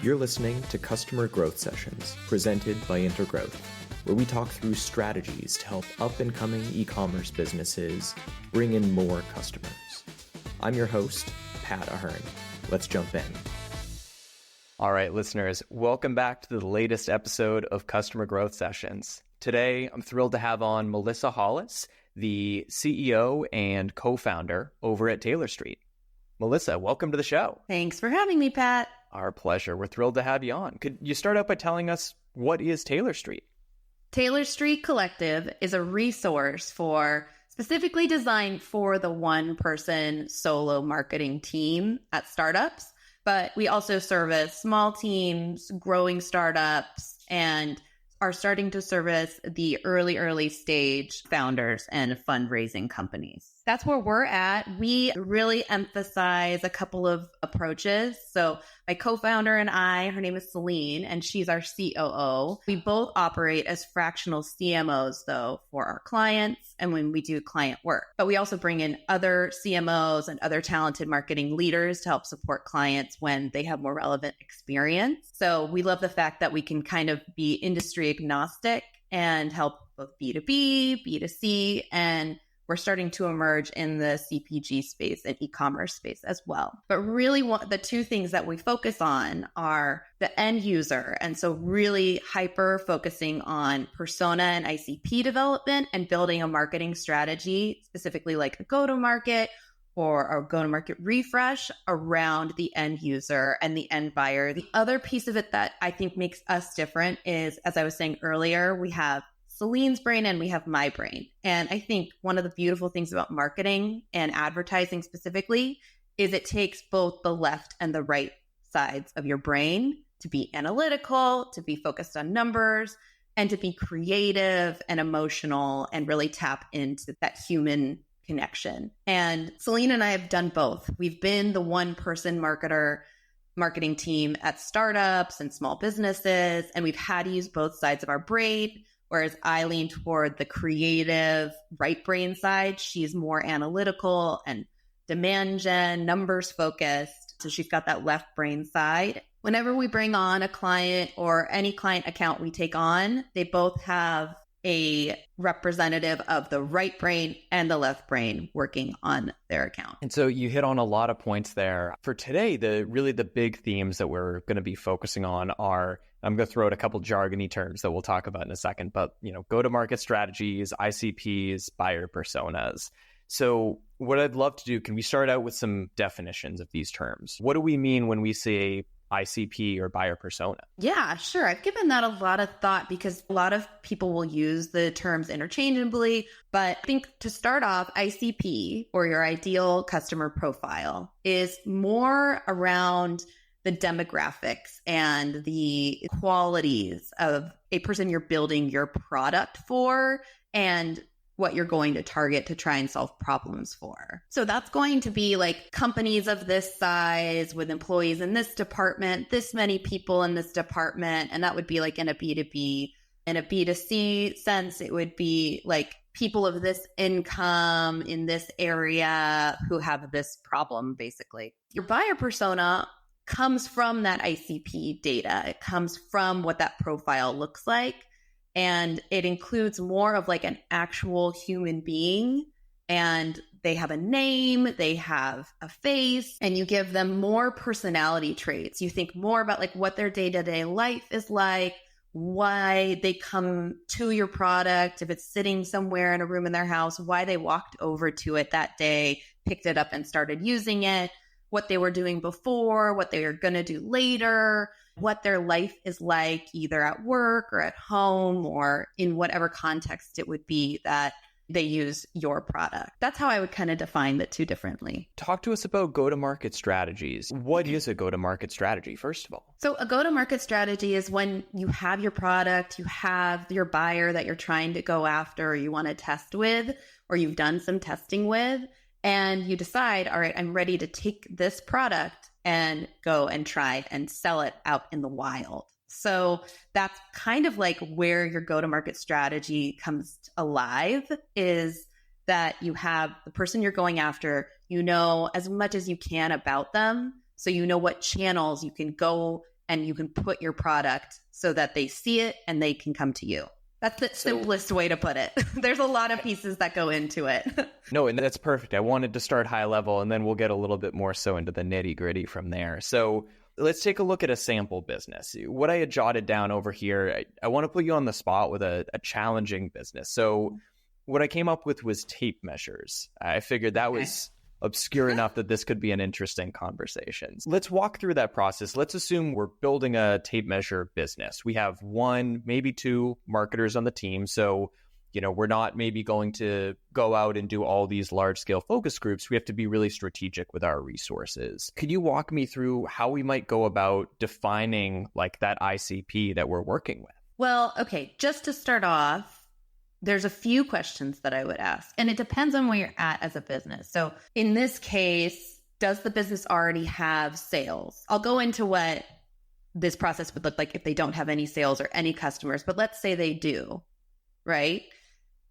You're listening to Customer Growth Sessions, presented by Intergrowth, where we talk through strategies to help up-and-coming e-commerce businesses bring in more customers. I'm your host, Pat Ahern. Let's jump in. All right, listeners, welcome back to the latest episode of Customer Growth Sessions. Today, I'm thrilled to have on Melissa Hollis, the CEO and co-founder over at Taylor Street. Melissa, welcome to the show. Thanks for having me, Pat. Our pleasure. We're thrilled to have you on. Could you start out by telling us what is Taylor Street? Taylor Street Collective is a resource specifically designed for the one-person solo marketing team at startups, but we also service small teams, growing startups, and are starting to service the early stage founders and fundraising companies. That's where we're at. We really emphasize a couple of approaches. So my co-founder and I, her name is Celine, and she's our COO. We both operate as fractional CMOs, though, for our clients and when we do client work. But we also bring in other CMOs and other talented marketing leaders to help support clients when they have more relevant experience. So we love the fact that we can kind of be industry agnostic and help both B2B, B2C, and we're starting to emerge in the CPG space and e-commerce space as well. But really, the two things that we focus on are the end user. And so really hyper focusing on persona and ICP development and building a marketing strategy, specifically like a go-to-market or a go-to-market refresh around the end user and the end buyer. The other piece of it that I think makes us different is, as I was saying earlier, we have Celine's brain and we have my brain. And I think one of the beautiful things about marketing and advertising specifically is it takes both the left and the right sides of your brain to be analytical, to be focused on numbers, and to be creative and emotional and really tap into that human connection. And Celine and I have done both. We've been the one-person marketing team at startups and small businesses, and we've had to use both sides of our brain. Whereas I lean toward the creative right brain side. She's more analytical and demand gen, numbers focused. So she's got that left brain side. Whenever we bring on a client or any client account we take on, they both have a representative of the right brain and the left brain working on their account. And so you hit on a lot of points there. For today, the big themes that we're going to be focusing on are, I'm going to throw out a couple jargony terms that we'll talk about in a second, but go-to-market strategies, ICPs, buyer personas. So what I'd love to do, can we start out with some definitions of these terms? What do we mean when we say ICP or buyer persona? Yeah, sure. I've given that a lot of thought because a lot of people will use the terms interchangeably. But I think to start off, ICP or your ideal customer profile is more around the demographics and the qualities of a person you're building your product for and what you're going to target to try and solve problems for. So that's going to be like companies of this size with employees in this department, this many people in this department. And that would be like in a B2B. In a B2C sense, it would be like people of this income in this area who have this problem, basically. Your buyer persona comes from that ICP data. It comes from what that profile looks like. And it includes more of like an actual human being. And they have a name, they have a face, and you give them more personality traits. You think more about like what their day-to-day life is like, why they come to your product, if it's sitting somewhere in a room in their house, why they walked over to it that day, picked it up and started using it, what they were doing before, what they are going to do later, what their life is like either at work or at home or in whatever context it would be that they use your product. That's how I would kind of define the two differently. Talk to us about go-to-market strategies. What is a go-to-market strategy, first of all? So a go-to-market strategy is when you have your product, you have your buyer that you're trying to go after, or you want to test with, or you've done some testing with, and you decide, all right, I'm ready to take this product and go and try and sell it out in the wild. So that's kind of like where your go-to-market strategy comes alive, is that you have the person you're going after, you know as much as you can about them. So you know what channels you can go and you can put your product so that they see it and they can come to you. That's the simplest way to put it. There's a lot of pieces that go into it. No, and that's perfect. I wanted to start high level, and then we'll get a little bit more so into the nitty gritty from there. So let's take a look at a sample business. What I had jotted down over here, I want to put you on the spot with a challenging business. So what I came up with was tape measures. I figured that was obscure enough that this could be an interesting conversation. Let's walk through that process. Let's assume we're building a tape measure business. We have one, maybe two marketers on the team. So, we're not maybe going to go out and do all these large scale focus groups. We have to be really strategic with our resources. Could you walk me through how we might go about defining like that ICP that we're working with? Well, okay, just to start off, there's a few questions that I would ask, and it depends on where you're at as a business. So in this case, does the business already have sales? I'll go into what this process would look like if they don't have any sales or any customers, but let's say they do, right?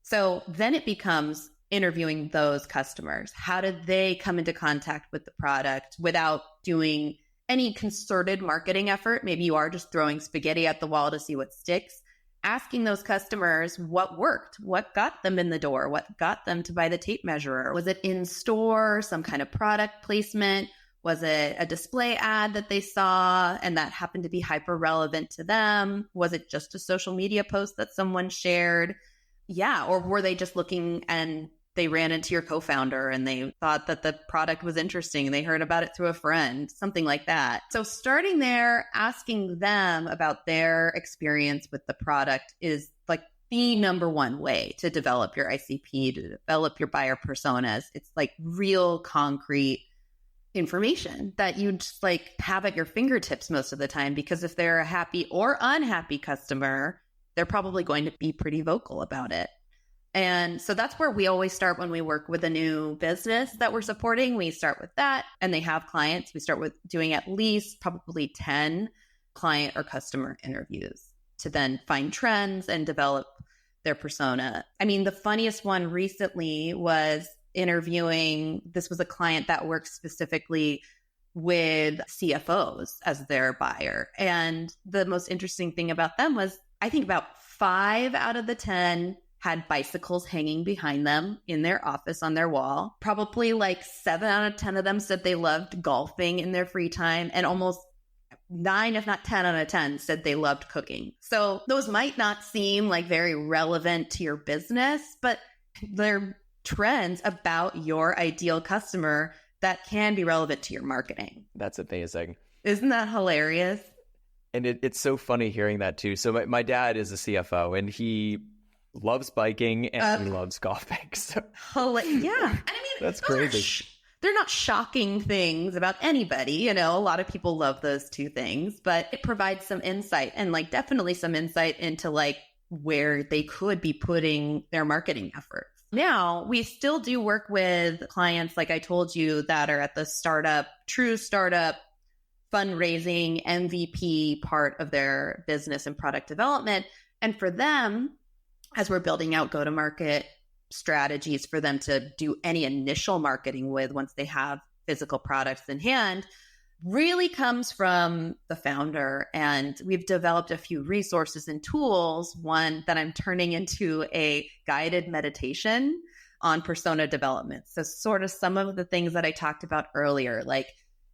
So then it becomes interviewing those customers. How did they come into contact with the product without doing any concerted marketing effort? Maybe you are just throwing spaghetti at the wall to see what sticks. Asking those customers what worked, what got them in the door, what got them to buy the tape measurer. Was it in store, some kind of product placement? Was it a display ad that they saw and that happened to be hyper relevant to them? Was it just a social media post that someone shared? Yeah. Or were they just looking and they ran into your co-founder and they thought that the product was interesting and they heard about it through a friend, something like that. So starting there, asking them about their experience with the product is like the number one way to develop your ICP, to develop your buyer personas. It's like real concrete information that you just like have at your fingertips most of the time, because if they're a happy or unhappy customer, they're probably going to be pretty vocal about it. And so that's where we always start when we work with a new business that we're supporting. We start with that, and they have clients. We start with doing at least probably 10 client or customer interviews to then find trends and develop their persona. I mean, the funniest one recently was interviewing, this was a client that works specifically with CFOs as their buyer. And the most interesting thing about them was, I think about 5 out of the 10 had bicycles hanging behind them in their office on their wall. Probably like 7 out of 10 of them said they loved golfing in their free time. And almost 9, if not 10 out of 10 said they loved cooking. So those might not seem like very relevant to your business, but they're trends about your ideal customer that can be relevant to your marketing. That's amazing. Isn't that hilarious? And it's so funny hearing that too. So my dad is a CFO and he loves biking and he loves golfing. So yeah. And I mean, that's crazy. They're not shocking things about anybody. A lot of people love those two things, but it provides some insight and like definitely some insight into like where they could be putting their marketing efforts. Now, we still do work with clients, like I told you, that are at the true startup fundraising MVP part of their business and product development. And for them, as we're building out go-to-market strategies for them to do any initial marketing with once they have physical products in hand, really comes from the founder. And we've developed a few resources and tools, one that I'm turning into a guided meditation on persona development. So sort of some of the things that I talked about earlier, like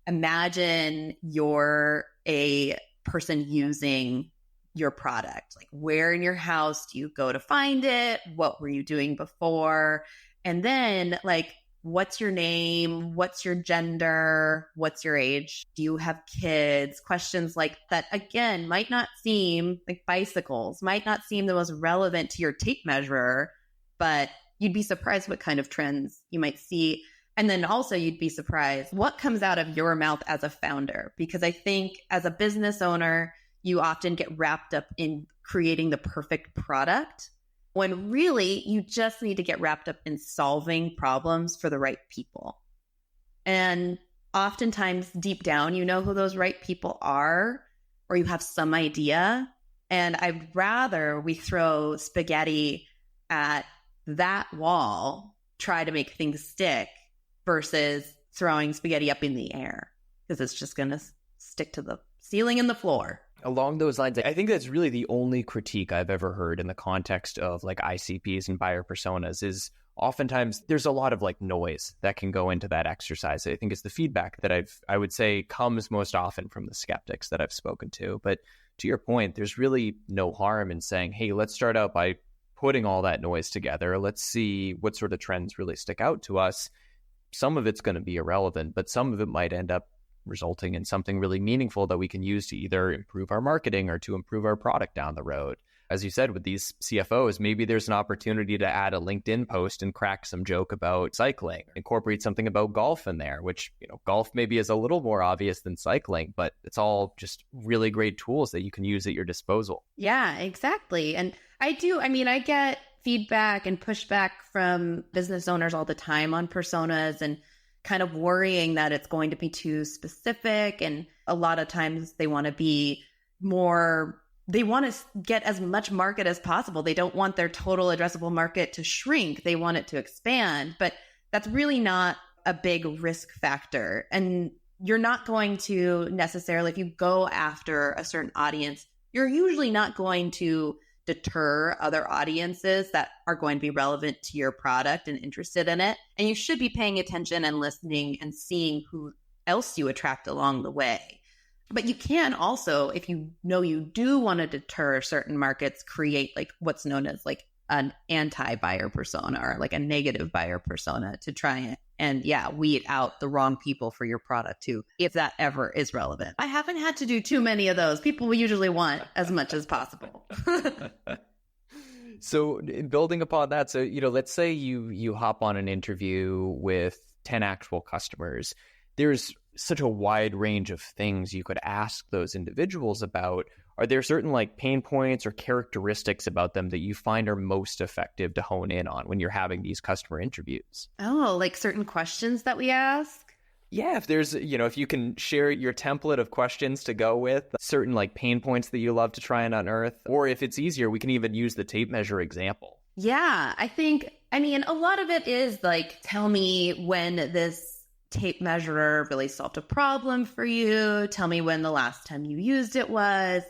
imagine you're a person using your product. Like, where in your house do you go to find it? What were you doing before? And then like, what's your name? What's your gender? What's your age? Do you have kids? Questions like that, again, might not seem like bicycles, might not seem the most relevant to your tape measurer, but you'd be surprised what kind of trends you might see. And then also you'd be surprised what comes out of your mouth as a founder, because I think as a business owner, you often get wrapped up in creating the perfect product when really you just need to get wrapped up in solving problems for the right people. And oftentimes deep down, you know who those right people are, or you have some idea. And I'd rather we throw spaghetti at that wall, try to make things stick, versus throwing spaghetti up in the air, because it's just going to stick to the ceiling and the floor. Along those lines, I think that's really the only critique I've ever heard in the context of like ICPs and buyer personas is oftentimes there's a lot of like noise that can go into that exercise. I think it's the feedback that I would say comes most often from the skeptics that I've spoken to. But to your point, there's really no harm in saying, hey, let's start out by putting all that noise together. Let's see what sort of trends really stick out to us. Some of it's going to be irrelevant, but some of it might end up resulting in something really meaningful that we can use to either improve our marketing or to improve our product down the road. As you said, with these CFOs, maybe there's an opportunity to add a LinkedIn post and crack some joke about cycling, incorporate something about golf in there, which, golf maybe is a little more obvious than cycling, but it's all just really great tools that you can use at your disposal. Yeah, exactly. And I get feedback and pushback from business owners all the time on personas and kind of worrying that it's going to be too specific. And a lot of times they want to get as much market as possible. They don't want their total addressable market to shrink. They want it to expand, but that's really not a big risk factor. And you're not going to necessarily, if you go after a certain audience, you're usually not going to deter other audiences that are going to be relevant to your product and interested in it. And you should be paying attention and listening and seeing who else you attract along the way. But you can also, if you know you do want to deter certain markets, create like what's known as like an anti-buyer persona or like a negative buyer persona to try and weed out the wrong people for your product too, if that ever is relevant. I haven't had to do too many of those. People usually want as much as possible. So building upon that, let's say you hop on an interview with 10 actual customers. There's such a wide range of things you could ask those individuals about. Are there certain like pain points or characteristics about them that you find are most effective to hone in on when you're having these customer interviews? Oh, like certain questions that we ask? Yeah, if there's, if you can share your template of questions to go with, certain like pain points that you love to try and unearth, or if it's easier, we can even use the tape measure example. Yeah, a lot of it is like, tell me when this tape measurer really solved a problem for you. Tell me when the last time you used it was.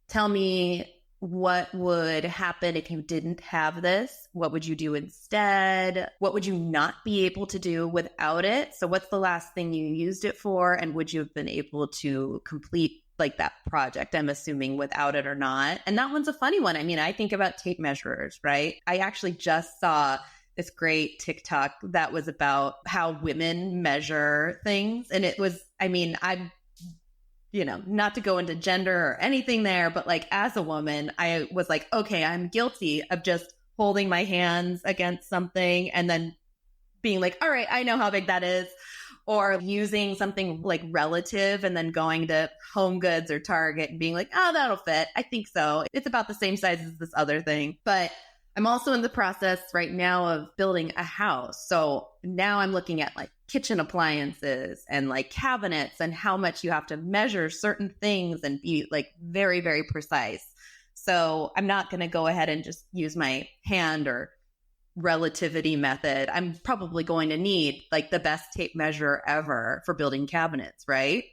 Tell me what would happen if you didn't have this. What would you do instead? What would you not be able to do without it? So what's the last thing you used it for? And would you have been able to complete like that project, I'm assuming, without it or not? And that one's a funny one. I think about tape measurers, right? I actually just saw this great TikTok that was about how women measure things. And it was, not to go into gender or anything there, but like as a woman, I was like, okay, I'm guilty of just holding my hands against something and then being like, all right, I know how big that is. Or using something like relative and then going to Home Goods or Target and being like, oh, that'll fit. I think so. It's about the same size as this other thing. But I'm also in the process right now of building a house. So now I'm looking at like kitchen appliances and like cabinets and how much you have to measure certain things and be like very, very precise. So I'm not going to go ahead and just use my hand or relativity method. I'm probably going to need like the best tape measure ever for building cabinets, right?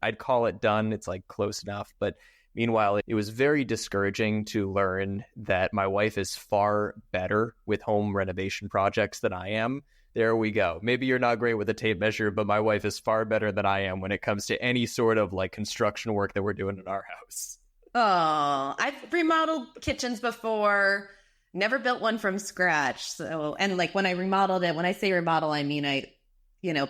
I'd call it done. It's like close enough. But meanwhile, it was very discouraging to learn that my wife is far better with home renovation projects than I am. There we go. Maybe you're not great with a tape measure, but my wife is far better than I am when it comes to any sort of like construction work that we're doing in our house. Oh, I've remodeled kitchens before. Never built one from scratch. So, and like when I remodeled it, when I say remodel, I mean, I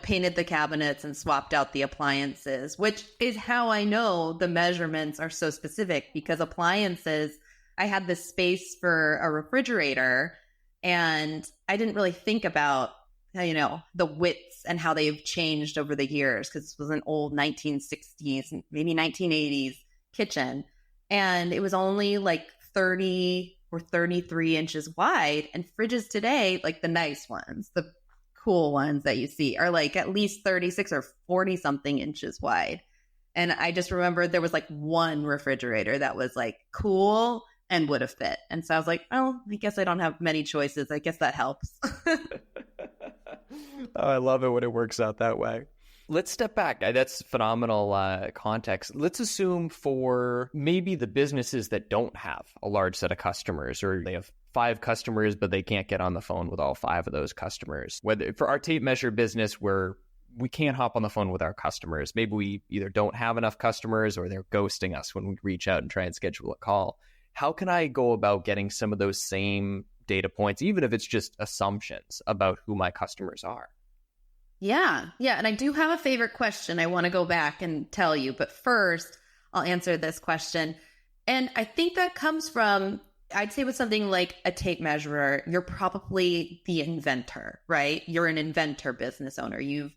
painted the cabinets and swapped out the appliances, which is how I know the measurements are so specific, because appliances, I had this space for a refrigerator and I didn't really think about, the widths and how they've changed over the years, because this was an old 1960s, maybe 1980s kitchen. And it was only like 30 or 33 inches wide. And fridges today, like the nice ones, the cool ones that you see, are like at least 36 or 40 something inches wide. And I just remember there was like one refrigerator that was like cool and would have fit. And so I was like, oh, I guess I don't have many choices. I guess that helps. Oh, I love it when it works out that way. Let's step back. That's phenomenal context. Let's assume for maybe the businesses that don't have a large set of customers, or they have 5 customers, but they can't get on the phone with all 5 of those customers. Whether for our tape measure business, where we can't hop on the phone with our customers. Maybe we either don't have enough customers or they're ghosting us when we reach out and try and schedule a call. How can I go about getting some of those same data points, even if it's just assumptions about who my customers are? Yeah. And I do have a favorite question I want to go back and tell you. But first, I'll answer this question. And I think that comes from, I'd say with something like a tape measurer, you're probably the inventor, right? You're an inventor business owner. You've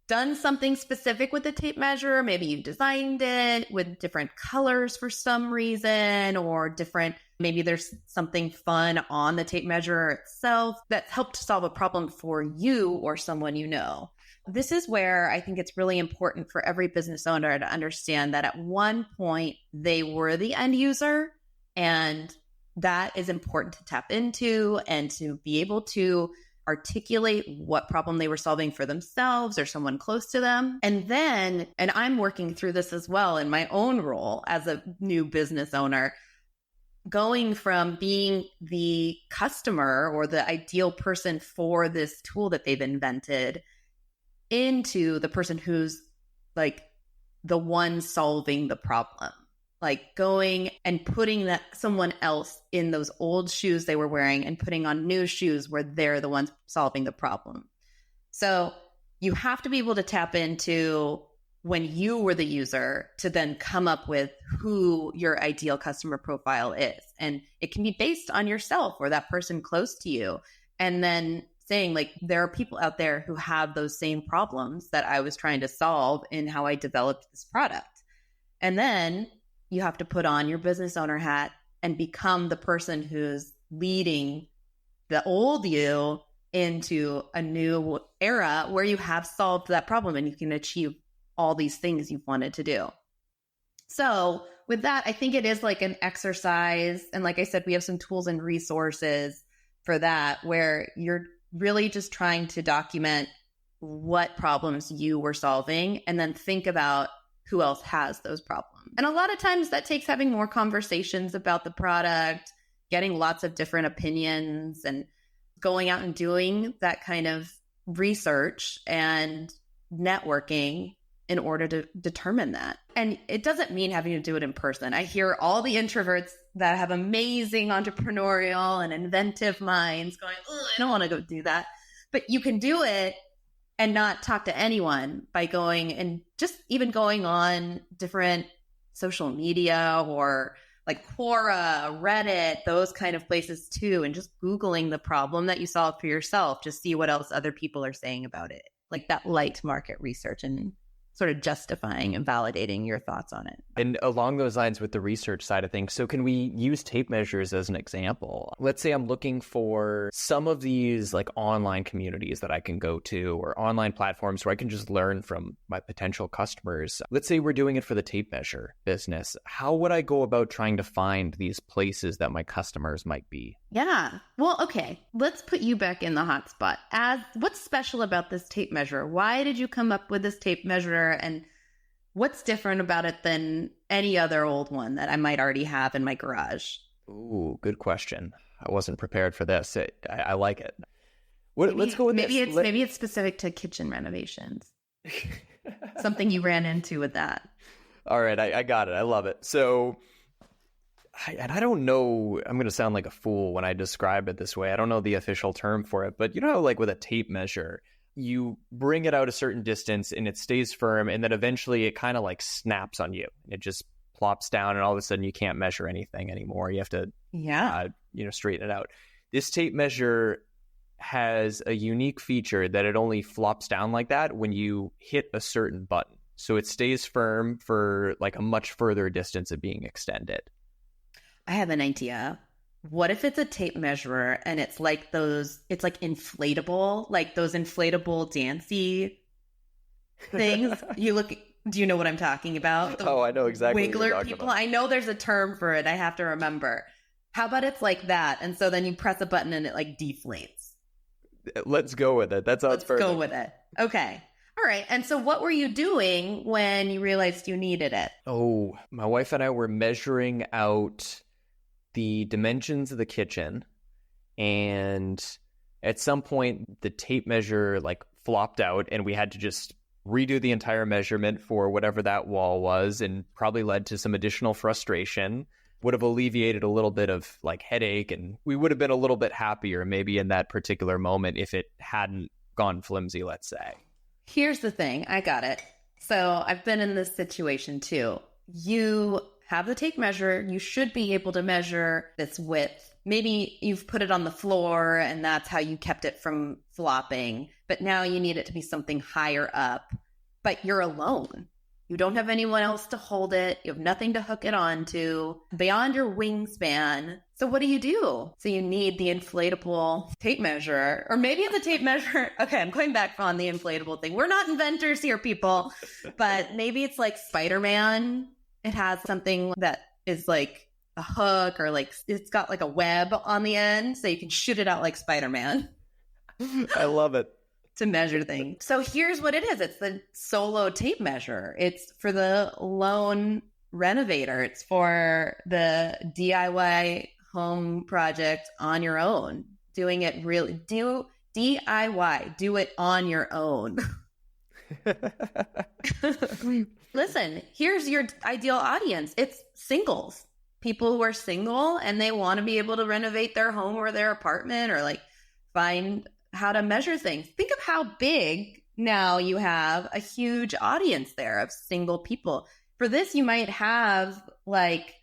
done something specific with the tape measure. Maybe you designed it with different colors for some reason, or different, maybe there's something fun on the tape measure itself that helped solve a problem for you or someone you know. This is where I think it's really important for every business owner to understand that at one point they were the end user, and that is important to tap into and to be able to articulate what problem they were solving for themselves or someone close to them. And then, and I'm working through this as well in my own role as a new business owner, going from being the customer or the ideal person for this tool that they've invented into the person who's like the one solving the problem. Like going and putting that someone else in those old shoes they were wearing and putting on new shoes where they're the ones solving the problem. So you have to be able to tap into when you were the user to then come up with who your ideal customer profile is. And it can be based on yourself or that person close to you. And then saying like, there are people out there who have those same problems that I was trying to solve in how I developed this product. And then you have to put on your business owner hat and become the person who's leading the old you into a new era where you have solved that problem and you can achieve all these things you've wanted to do. So with that, I think it is like an exercise. And like I said, we have some tools and resources for that, where you're really just trying to document what problems you were solving and then think about who else has those problems. And a lot of times that takes having more conversations about the product, getting lots of different opinions, and going out and doing that kind of research and networking in order to determine that. And it doesn't mean having to do it in person. I hear all the introverts that have amazing entrepreneurial and inventive minds going, oh, I don't want to go do that. But you can do it and not talk to anyone by going and just even going on different social media or like Quora, Reddit, those kind of places too, and just Googling the problem that you solved for yourself, just see what else other people are saying about it. Like that light market research and sort of justifying and validating your thoughts on it. And along those lines with the research side of things, so can we use tape measures as an example? Let's say I'm looking for some of these like online communities that I can go to, or online platforms where I can just learn from my potential customers. Let's say we're doing it for the tape measure business. How would I go about trying to find these places that my customers might be? Yeah. Well, okay. Let's put you back in the hot spot. What's special about this tape measure? Why did you come up with this tape measure? And what's different about it than any other old one that I might already have in my garage? Ooh, good question. I wasn't prepared for this. I like it. Let's go with maybe this. Maybe it's specific to kitchen renovations. Something you ran into with that. All right, I got it. I love it. So, I don't know, I'm going to sound like a fool when I describe it this way. I don't know the official term for it, but you know how like with a tape measure, you bring it out a certain distance and it stays firm, and then eventually it kind of like snaps on you. It just plops down and all of a sudden you can't measure anything anymore. You have to straighten it out. This tape measure has a unique feature that it only flops down like that when you hit a certain button. So it stays firm for like a much further distance of being extended. I have an idea. What if it's a tape measurer and it's like it's like inflatable, like those inflatable dancey things? Do you know what I'm talking about? I know exactly Wiggler what you're talking people. about. I know there's a term for it. I have to remember. How about it's like that? And so then you press a button and it like deflates. Let's go with it. That sounds perfect. Let's go with it. Okay. All right. And so what were you doing when you realized you needed it? Oh, my wife and I were measuring out the dimensions of the kitchen, and at some point the tape measure like flopped out and we had to just redo the entire measurement for whatever that wall was, and probably led to some additional frustration. Would have alleviated a little bit of like headache, and we would have been a little bit happier maybe in that particular moment if it hadn't gone flimsy, let's say. Here's the thing. I got it. So I've been in this situation too. You have the tape measure. You should be able to measure this width. Maybe you've put it on the floor and that's how you kept it from flopping. But now you need it to be something higher up. But you're alone. You don't have anyone else to hold it. You have nothing to hook it onto beyond your wingspan. So what do? So you need the inflatable tape measure, or maybe it's a tape measure. Okay, I'm going back on the inflatable thing. We're not inventors here, people, but maybe it's like Spider-Man. It has something that is like a hook, or like it's got like a web on the end, so you can shoot it out like Spider-Man. I love it. To measure things. So here's what it is. It's the solo tape measure. It's for the lone renovator. It's for the DIY home project on your own. Doing it really, do DIY, do it on your own. Listen, here's your ideal audience. It's singles. People who are single and they want to be able to renovate their home or their apartment, or like find how to measure things. Think of how big now you have a huge audience there of single people. For this, you might have like,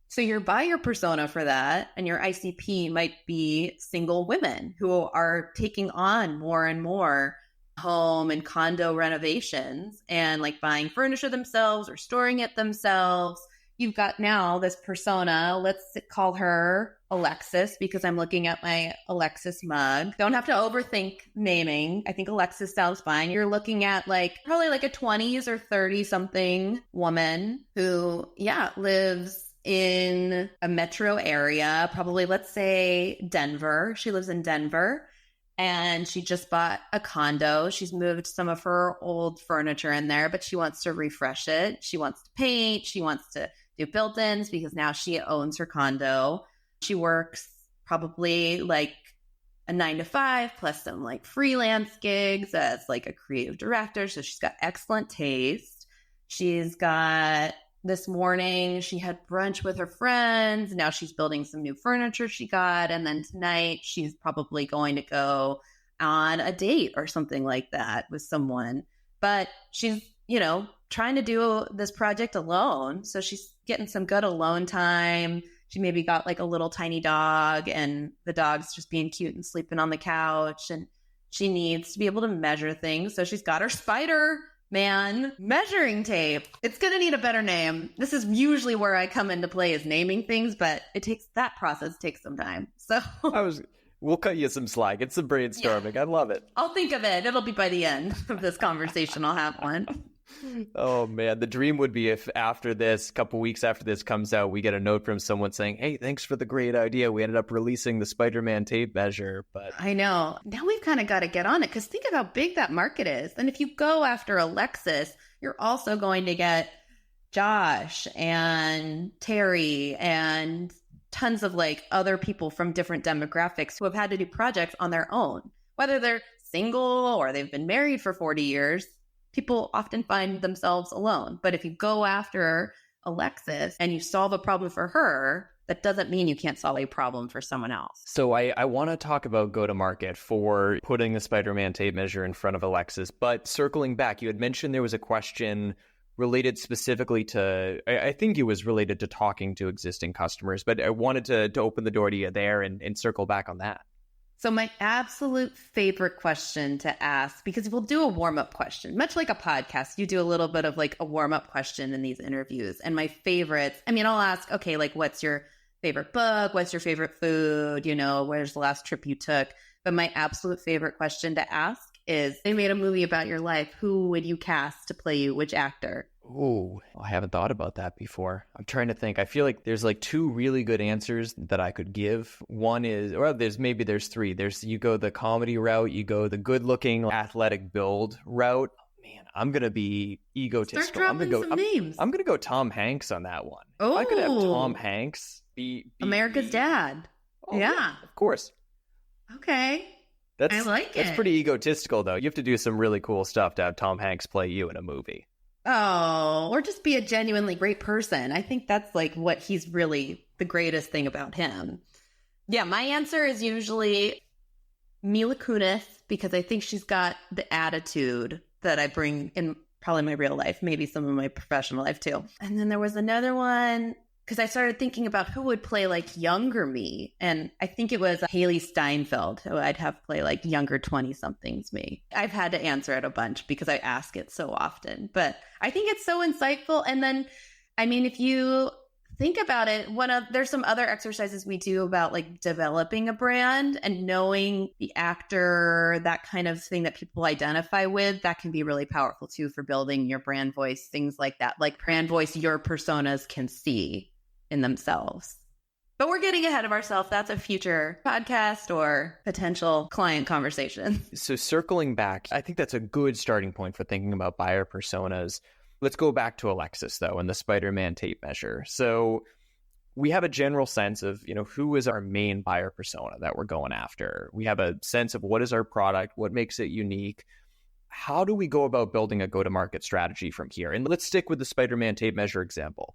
so your buyer persona for that and your ICP might be single women who are taking on more and more home and condo renovations and like buying furniture themselves or storing it themselves. You've got now this persona. Let's call her Alexis, because I'm looking at my Alexis mug. Don't have to overthink naming. I think Alexis sounds fine. You're looking at like probably like a 20s or 30 something woman who, lives in a metro area, probably let's say Denver. She lives in Denver. And she just bought a condo. She's moved some of her old furniture in there, but she wants to refresh it. She wants to paint. She wants to do built-ins because now she owns her condo. She works probably like a 9 to 5 plus some like freelance gigs as like a creative director. So she's got excellent taste. She's got, this morning she had brunch with her friends. Now she's building some new furniture she got. And then tonight she's probably going to go on a date or something like that with someone. But she's, trying to do this project alone. So she's getting some good alone time. She maybe got like a little tiny dog and the dog's just being cute and sleeping on the couch. And she needs to be able to measure things. So she's got her Spider-Man measuring tape. It's going to need a better name. This is usually where I come into play, is naming things, but that process takes some time. So we'll cut you some slack. It's some brainstorming. I love it. I'll think of it. It'll be by the end of this conversation. I'll have one. Oh man, the dream would be if after this, a couple weeks after this comes out, we get a note from someone saying, "Hey, thanks for the great idea. We ended up releasing the Spider-Man tape measure." But I know. Now we've kind of got to get on it, because think of how big that market is. And if you go after Alexis, you're also going to get Josh and Terry and tons of like other people from different demographics who have had to do projects on their own, whether they're single or they've been married for 40 years. People often find themselves alone. But if you go after Alexis and you solve a problem for her, that doesn't mean you can't solve a problem for someone else. So I want to talk about go-to-market for putting the Spider-Man tape measure in front of Alexis. But circling back, you had mentioned there was a question related specifically to, I think it was related to talking to existing customers, but I wanted to open the door to you there and circle back on that. So my absolute favorite question to ask, because we'll do a warm-up question, much like a podcast, you do a little bit of like a warm-up question in these interviews. And my favorites, I'll ask, okay, like what's your favorite book? What's your favorite food? Where's the last trip you took? But my absolute favorite question to ask is, they made a movie about your life. Who would you cast to play you? Which actor? Oh, I haven't thought about that before. I'm trying to think. I feel like there's like two really good answers that I could give. One is, or there's three. You go the comedy route, you go the good looking athletic build route. Man, I'm going to be egotistical. Start dropping some names. I'm going to go Tom Hanks on that one. Oh, I could have Tom Hanks be America's Dad. Oh, yeah, of course. Okay. I like it. That's pretty egotistical, though. You have to do some really cool stuff to have Tom Hanks play you in a movie. Oh, or just be a genuinely great person. I think that's like what he's really the greatest thing about him. Yeah, my answer is usually Mila Kunis, because I think she's got the attitude that I bring in probably my real life, maybe some of my professional life too. And then there was another one, because I started thinking about who would play like younger me. And I think it was Haley Steinfeld, who I'd have play like younger 20-somethings me. I've had to answer it a bunch because I ask it so often. But I think it's so insightful. And then, I mean, if you think about it, there's some other exercises we do about like developing a brand and knowing the actor, that kind of thing that people identify with. That can be really powerful too for building your brand voice, things like that. Like brand voice your personas can see in themselves. But we're getting ahead of ourselves. That's a future podcast or potential client conversation. So circling back, I think that's a good starting point for thinking about buyer personas. Let's go back to Alexis, though, and the Spider-Man tape measure. So we have a general sense of, who is our main buyer persona that we're going after. We have a sense of what is our product, what makes it unique. How do we go about building a go-to-market strategy from here? And let's stick with the Spider-Man tape measure example.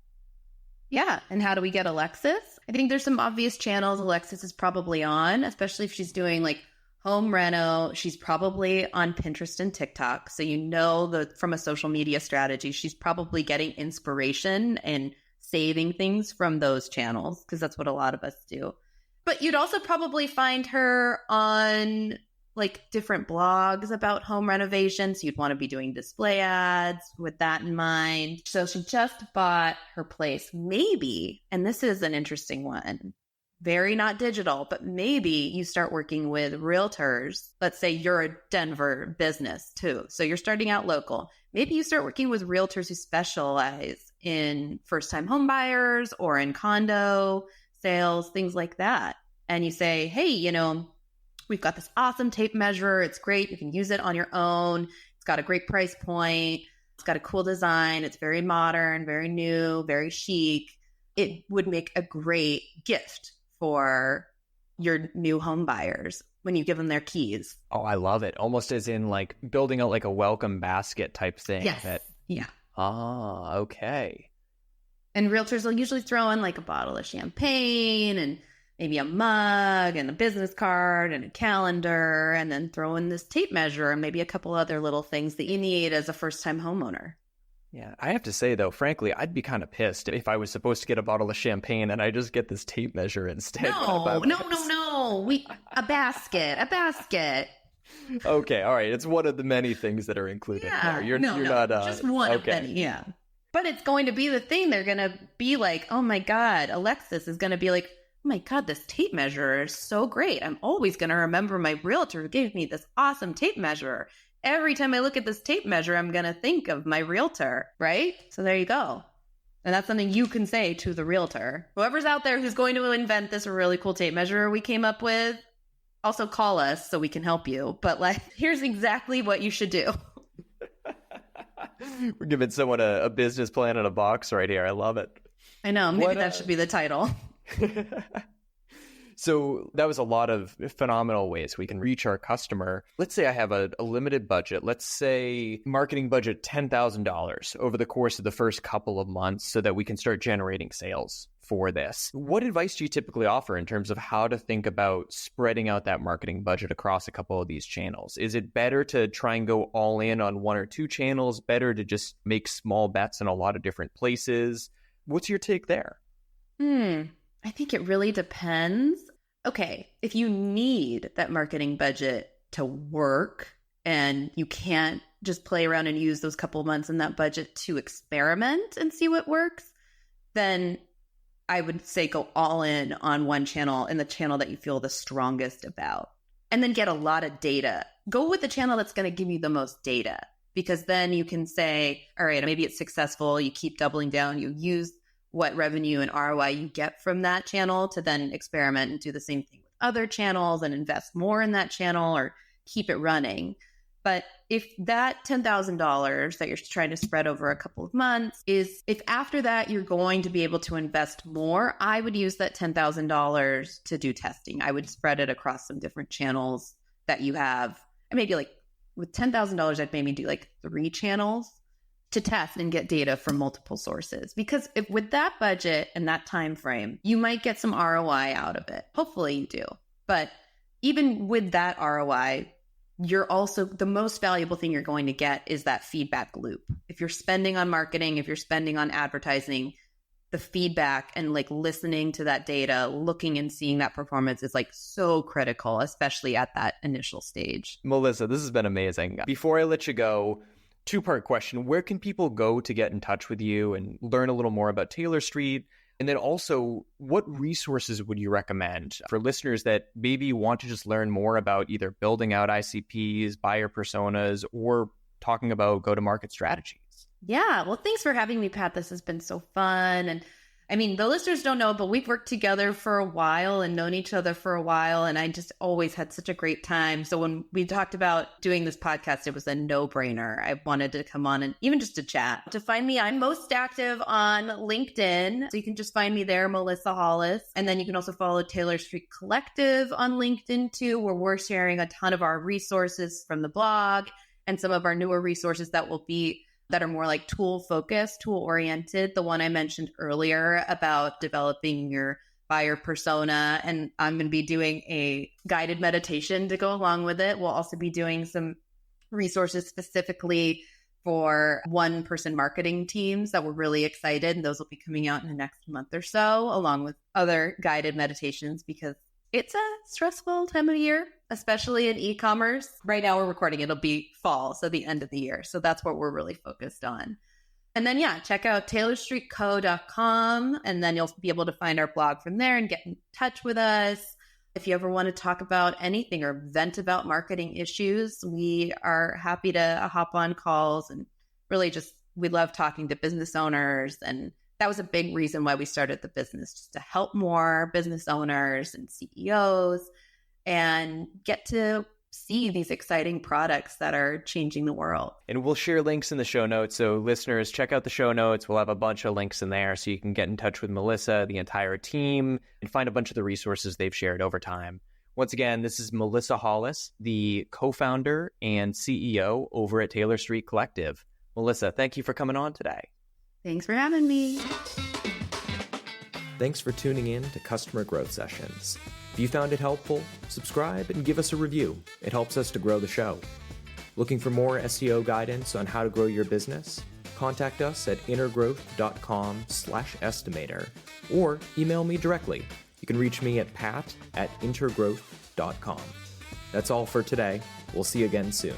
Yeah. And how do we get Alexis? I think there's some obvious channels Alexis is probably on, especially if she's doing like home reno. She's probably on Pinterest and TikTok. So from a social media strategy, she's probably getting inspiration and saving things from those channels, because that's what a lot of us do. But you'd also probably find her on like different blogs about home renovations. You'd want to be doing display ads with that in mind. So she just bought her place. Maybe, and this is an interesting one, very not digital, but maybe you start working with realtors. Let's say you're a Denver business too. So you're starting out local. Maybe you start working with realtors who specialize in first-time home buyers or in condo sales, things like that. And you say, hey, we've got this awesome tape measure. It's great. You can use it on your own. It's got a great price point. It's got a cool design. It's very modern, very new, very chic. It would make a great gift for your new home buyers when you give them their keys. Oh, I love it. Almost as in like building out like a welcome basket type thing. Yes. Yeah. Ah, okay. And realtors will usually throw in like a bottle of champagne and maybe a mug and a business card and a calendar, and then throw in this tape measure and maybe a couple other little things that you need as a first-time homeowner. Yeah, I have to say, though, frankly, I'd be kind of pissed if I was supposed to get a bottle of champagne and I just get this tape measure instead. No. A basket. Okay, all right. It's one of the many things that are included there. You're not just one of many, yeah. But it's going to be the thing. They're going to be like, oh my God, Alexis is going to be like, oh my God, this tape measure is so great. I'm always going to remember my realtor who gave me this awesome tape measure. Every time I look at this tape measure, I'm going to think of my realtor, right? So there you go. And that's something you can say to the realtor. Whoever's out there who's going to invent this really cool tape measure we came up with, also call us so we can help you. But here's exactly what you should do. We're giving someone a business plan in a box right here. I love it. I know. Maybe that should be the title. So that was a lot of phenomenal ways we can reach our customer. Let's say I have a limited budget. Let's say marketing budget $10,000 over the course of the first couple of months so that we can start generating sales for this. What advice do you typically offer in terms of how to think about spreading out that marketing budget across a couple of these channels? Is it better to try and go all in on one or two channels? Better to just make small bets in a lot of different places? What's your take there? I think it really depends. Okay, if you need that marketing budget to work and you can't just play around and use those couple months in that budget to experiment and see what works, then I would say go all in on one channel and the channel that you feel the strongest about. And then get a lot of data. Go with the channel that's going to give you the most data, because then you can say, all right, maybe it's successful. You keep doubling down. You use what revenue and ROI you get from that channel to then experiment and do the same thing with other channels and invest more in that channel or keep it running. But if that $10,000 that you're trying to spread over a couple of months if after that you're going to be able to invest more, I would use that $10,000 to do testing. I would spread it across some different channels that you have. And maybe like with $10,000, I'd maybe do like 3 channels to test and get data from multiple sources. Because if with that budget and that time frame, you might get some ROI out of it. Hopefully you do. But even with that ROI, you're also the most valuable thing you're going to get is that feedback loop. If you're spending on marketing, if you're spending on advertising, the feedback and like listening to that data, looking and seeing that performance is like so critical, especially at that initial stage. Melissa, this has been amazing. Before I let you go, 2-part question. Where can people go to get in touch with you and learn a little more about Taylor Street? And then also, what resources would you recommend for listeners that maybe want to just learn more about either building out ICPs, buyer personas, or talking about go-to-market strategies? Yeah, well, thanks for having me, Pat. This has been so fun. And I mean, the listeners don't know, but we've worked together for a while and known each other for a while. And I just always had such a great time. So when we talked about doing this podcast, it was a no-brainer. I wanted to come on and even just to chat. To find me, I'm most active on LinkedIn. So you can just find me there, Melissa Hollis. And then you can also follow Taylor Street Collective on LinkedIn too, where we're sharing a ton of our resources from the blog and some of our newer resources that are more like tool focused, tool oriented. The one I mentioned earlier about developing your buyer persona. And I'm going to be doing a guided meditation to go along with it. We'll also be doing some resources specifically for one-person marketing teams that we're really excited. And those will be coming out in the next month or so, along with other guided meditations, because it's a stressful time of year, especially in e-commerce. Right now we're recording, it'll be fall, so the end of the year. So that's what we're really focused on. And then, check out taylorstreetco.com, and then you'll be able to find our blog from there and get in touch with us. If you ever want to talk about anything or vent about marketing issues, we are happy to hop on calls, and really we love talking to business owners. And that was a big reason why we started the business, just to help more business owners and CEOs and get to see these exciting products that are changing the world. And we'll share links in the show notes. So listeners, check out the show notes. We'll have a bunch of links in there so you can get in touch with Melissa, the entire team, and find a bunch of the resources they've shared over time. Once again, this is Melissa Hollis, the co-founder and CEO over at Taylor Street Collective. Melissa, thank you for coming on today. Thanks for having me. Thanks for tuning in to Customer Growth Sessions. If you found it helpful, subscribe and give us a review. It helps us to grow the show. Looking for more SEO guidance on how to grow your business? Contact us at intergrowth.com/estimator or email me directly. You can reach me at pat@intergrowth.com. That's all for today. We'll see you again soon.